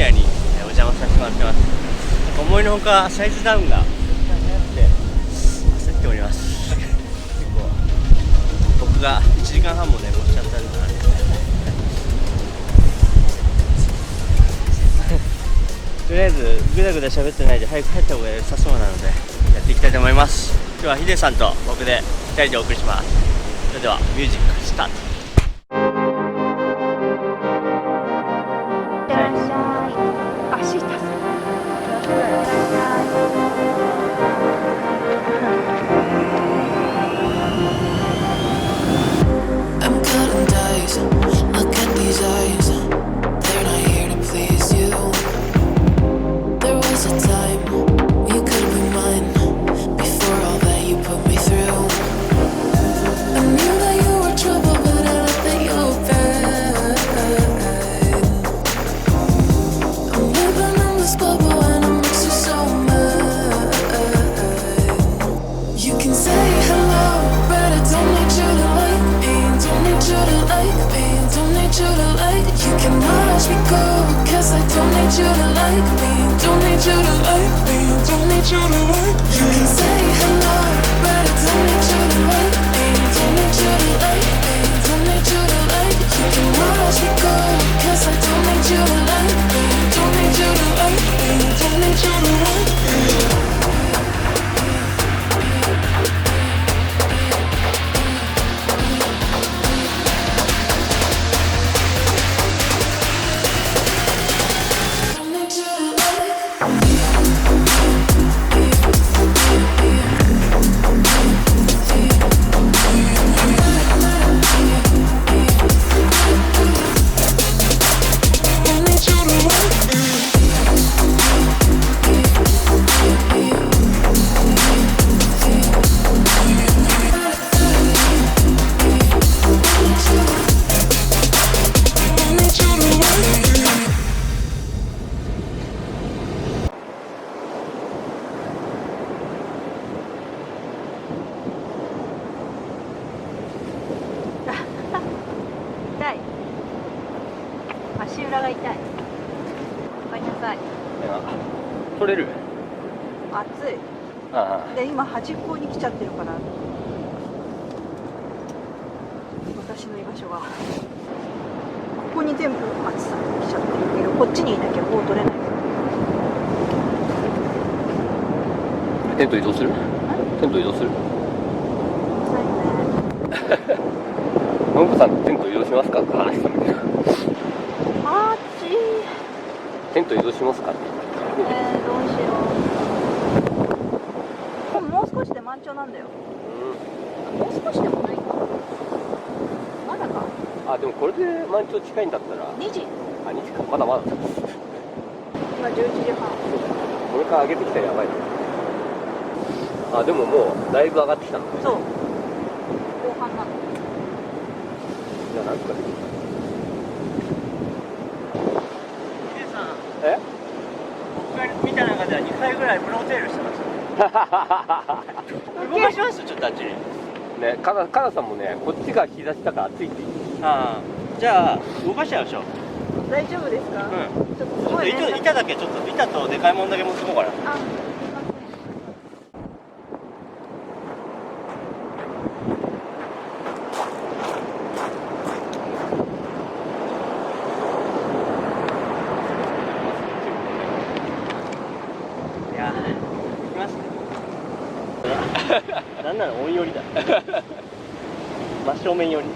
屋にお邪魔させてもらってます。思いのほかサイズダウンが早くて焦っております。結構僕が1時間半も寝坊しちゃったんだなとりあえずぐだぐだ喋ってないで早く帰った方が良さそうなのでやっていきたいと思います。今日はヒデさんと僕で2人でお送りします。それではミュージックスタート。いらっしゃい。足痛そう。I'm cutting dice. Look at these eyes. They're not here to please you. There was a time you could be mine. Before all that you put me through. I knew that you were trouble, but I don't think you were bad. I'm living in this bubble and it makes you so mad. You can say hello, but I don't need you to like me. Don't need you to like me. Don't need you to like. You can watch me go, 'cause I don't need you to like me. Don't need you to like me. Don't need you to like. You can say hello, but I don't need you to like me. Don't need you to like me. Don't need you to like. You can watch me go, 'cause I don't need you to like me. Don't need you to like me. Don't need you to like me.足裏が痛い。おかえりなさい。取れる？暑い。で今端っこに来ちゃってるから、私の居場所がここに全部暑さに来ちゃってるけど、こっちにいなきゃこう取れない。テント移動する？テント移動する？ノブさんテント移動しますか？話したみたいな。テント移動しますか？どうしよう。もう少しで満潮なんだよ。もう少しでもないか。まだか。あ、でもこれで満潮近いんだったら。2時。あ、2時か。まだまだ。今11時半。これから上げてきたらやばいね。あ、でももうだいぶ上がってきたの。そう。後半なの。じゃあなんとかできる。僕が見た中では2回ぐらいプロテールしてました動かしますちょっとあっちにね。かなさんもね、こっちが日差しだから暑いって言って。じゃあ動かしちゃいましょう。大丈夫ですか？ちょっとすごいね。板だけちょっと板とでかいもんだけ持ってこうかな。なんなら音寄りだ真正面寄り。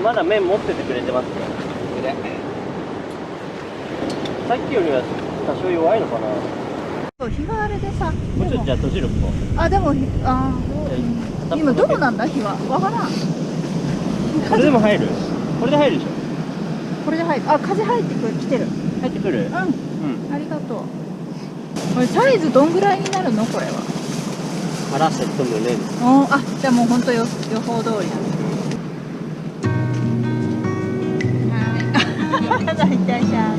まだ面持っててくれてますね。さっきよりは多少弱いのかな。そう、日があれでさ。もうちょっとじゃあ閉じるここ。でも今どうなんだ日は。わからん。これでも入る？これで入るでしょ。これで入る。風入ってきてる。入ってくる？ありがとう。これサイズどんぐらいになるのこれは？腹セット胸です。じゃあもう本当予報通りだ。はい。大体じゃん。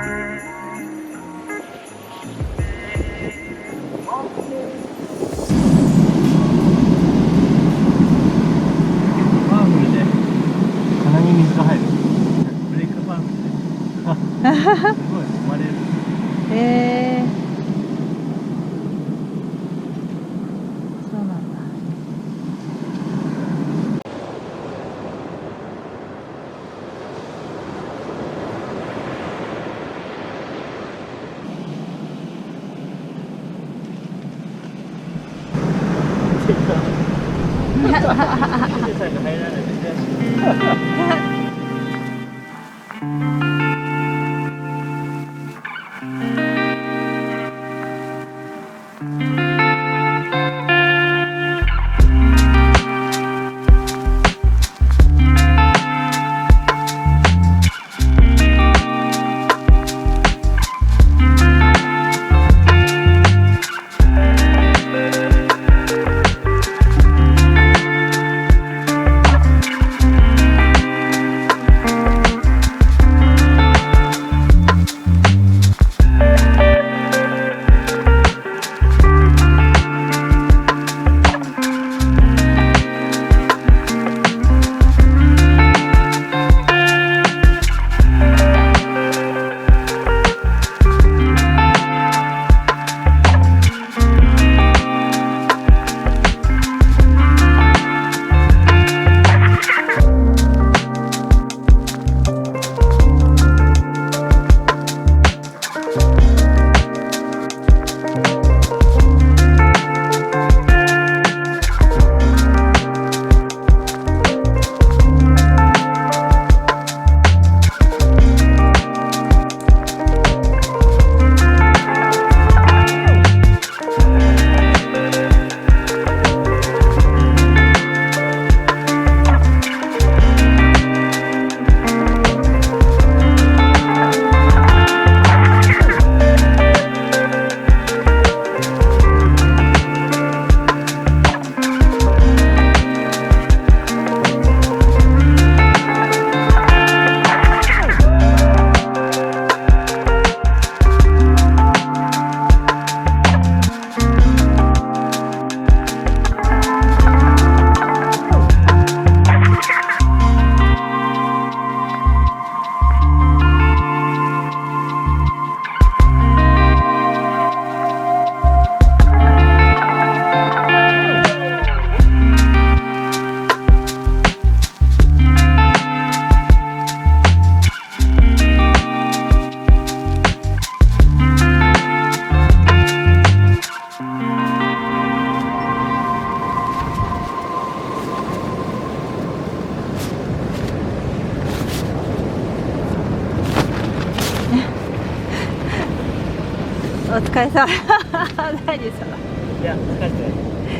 パワフルで鼻に水が入る。ブレークパワフルで。すごい生まれる。そうなんだ。富士山が入らないで悔しい。お疲れ様。何それ。いや、疲れてない。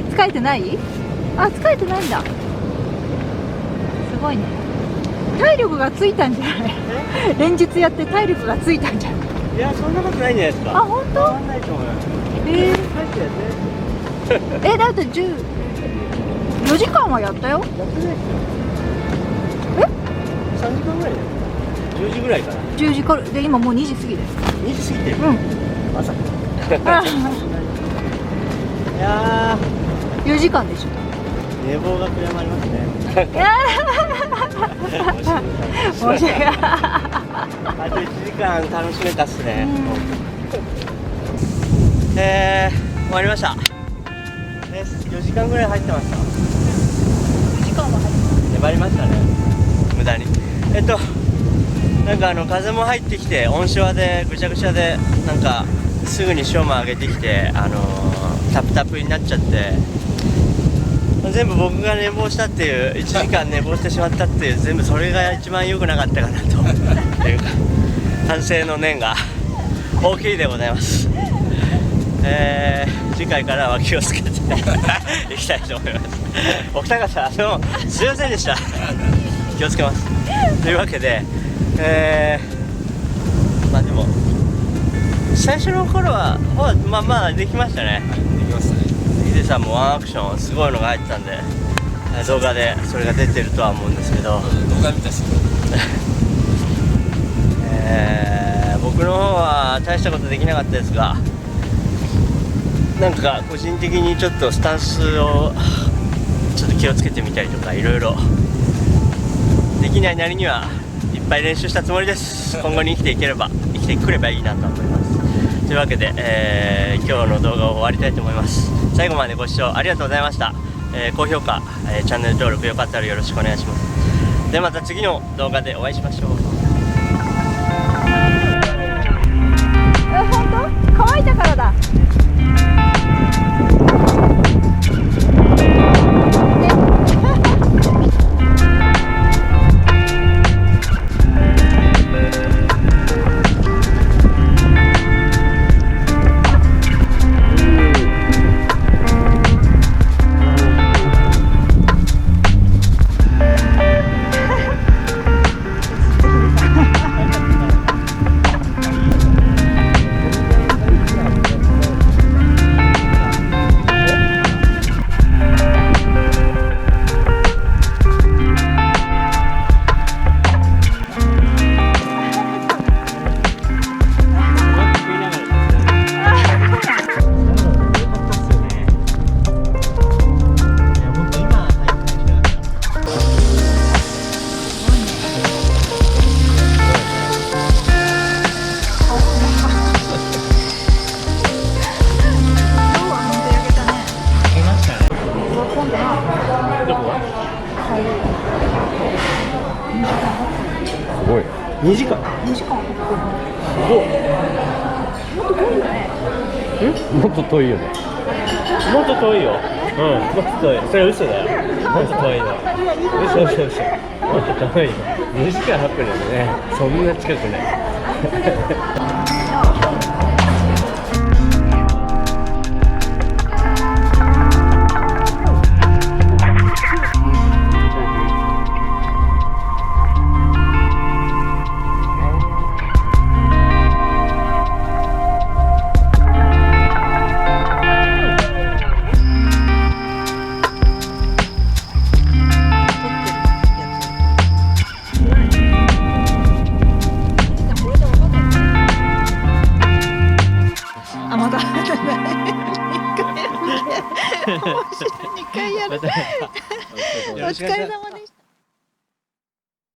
疲れてない？あ、疲れてないんだ。すごいね。体力がついたんじゃない？連日やって体力がついたんじゃない？いや、そんなことないんじゃないですか。あ、本当？変わんないと思うよ。帰ってやって。だって4時間はやったよ。やってないですよ。3時間ぐらいだよ。10時ぐらいかな。10時からで今もう2時過ぎです。2時過ぎてる。うん。朝。いやー、4時間でしょ。寝坊が悔やまれますね。申し訳ない。あと1時間楽しめたっすね。終わりました。4時間ぐらい入ってました。4時間は入って粘りましたね、無駄に。なんか風も入ってきて、温床でぐちゃぐちゃで、なんかすぐに潮も上げてきて、タプタプになっちゃって、全部僕が寝坊したっていう、1時間寝坊してしまったっていう、全部それが一番良くなかったかなというか、反省の念が大きいでございます。次回からは気をつけていきたいと思います。お二方、すいませんでした。気をつけます。というわけで、まあでも最初の頃はまあできましたね。できましたね。ヒデさんもワンアクションすごいのが入ってたんで、動画でそれが出てるとは思うんですけど、動画見たし僕の方まあ大したことできなかったですが、なんか個人的にちょっとスタンスをちょっと気をつけてみたりとか、いろいろできないなりにはいっぱい練習したつもりです。今後に生きてくればいいなと思います。というわけで、今日の動画を終わりたいと思います。最後までご視聴ありがとうございました。高評価、チャンネル登録よかったらよろしくお願いします。ではまた次の動画でお会いしましょう。本当？乾いたからだ。2時間。2時間。すごい。もっと遠いよね。もっと遠いよね。もっと遠いよ。うん、もっと遠い。それ嘘だよ。もっと遠いの。嘘。もっと遠いよ。2時間8分だよね。そんな近くない。2回やる。お疲れ様です。